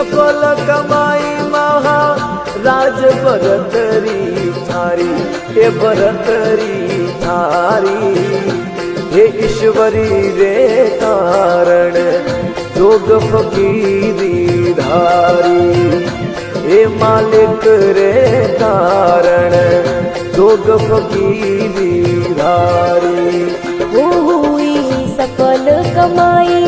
सफल कमाई महा राज भरतरी थारी, हे भरतरी थारी। हे ईश्वरी रे कारण जोग फकीरी धारी, हे मालिक रे कारण जोग फकीरी धारी। हुई सफल कमाई